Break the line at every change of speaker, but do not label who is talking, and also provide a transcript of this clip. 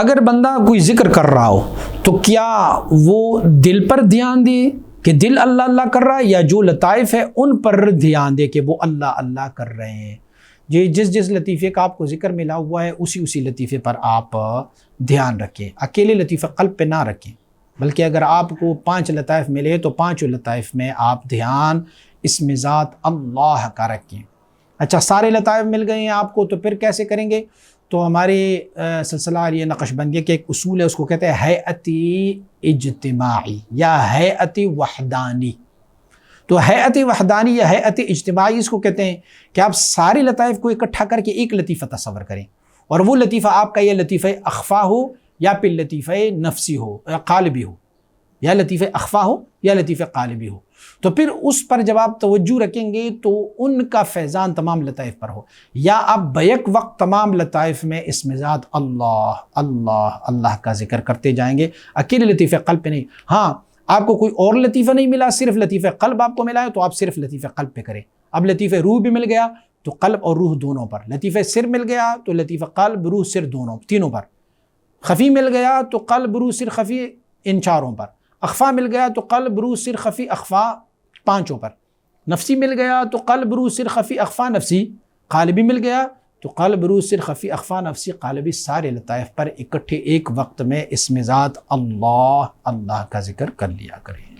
اگر بندہ کوئی ذکر کر رہا ہو تو کیا وہ دل پر دھیان دے کہ دل اللہ اللہ کر رہا ہے، یا جو لطائف ہے ان پر دھیان دے کہ وہ اللہ اللہ کر رہے ہیں؟ جس لطیفے کا آپ کو ذکر ملا ہوا ہے اسی لطیفے پر آپ دھیان رکھیں، اکیلے لطیفہ قلب پہ نہ رکھیں، بلکہ اگر آپ کو 5 لطائف ملے تو 5 لطائف میں آپ دھیان اسم ذات اللہ کا رکھیں۔ اچھا، سارے لطائف مل گئے ہیں آپ کو تو پھر کیسے کریں گے؟ تو ہمارے سلسلہ عالیہ نقش بندیہ کے ایک اصول ہے، اس کو کہتے ہیں ہیئتی اجتماعی یا ہیئتی وحدانی۔ تو ہیئتی وحدانی یا ہیئتی اجتماعی اس کو کہتے ہیں کہ آپ سارے لطائف کو اکٹھا کر کے ایک لطیفہ تصور کریں، اور وہ لطیفہ آپ کا یہ لطیفہ اخفا ہو یا پھر لطیفہ نفسی ہو یا قالبی ہو، یا لطیفہ اخفا ہو یا لطیفہ قالبی ہو۔ تو پھر اس پر جب آپ توجہ رکھیں گے تو ان کا فیضان تمام لطائف پر ہو، یا آپ بیک وقت تمام لطائف میں اسم ذات اللہ اللہ اللہ کا ذکر کرتے جائیں گے، اکیلے لطیفہ قلب پہ نہیں۔ ہاں، آپ کو کوئی اور لطیفہ نہیں ملا، صرف لطیفہ قلب آپ کو ملا ہے تو آپ صرف لطیفہ قلب پہ کریں۔ اب لطیفہ روح بھی مل گیا تو قلب اور روح دونوں پر، لطیفہ سر مل گیا تو لطیفہ قلب روح سر تینوں پر، خفی مل گیا تو قلب روح سر خفی ان چاروں پر، اخفا مل گیا تو قلب روح سر خفی اخفا 5 پر، نفسی مل گیا تو قلب روح سر خفی اخفا نفسی، قالبی مل گیا تو قلب روح سر خفی اخفا نفسی قالبی۔ سارے لطائف پر اکٹھے ایک وقت میں اسم ذات اللہ اللہ کا ذکر کر لیا کریں۔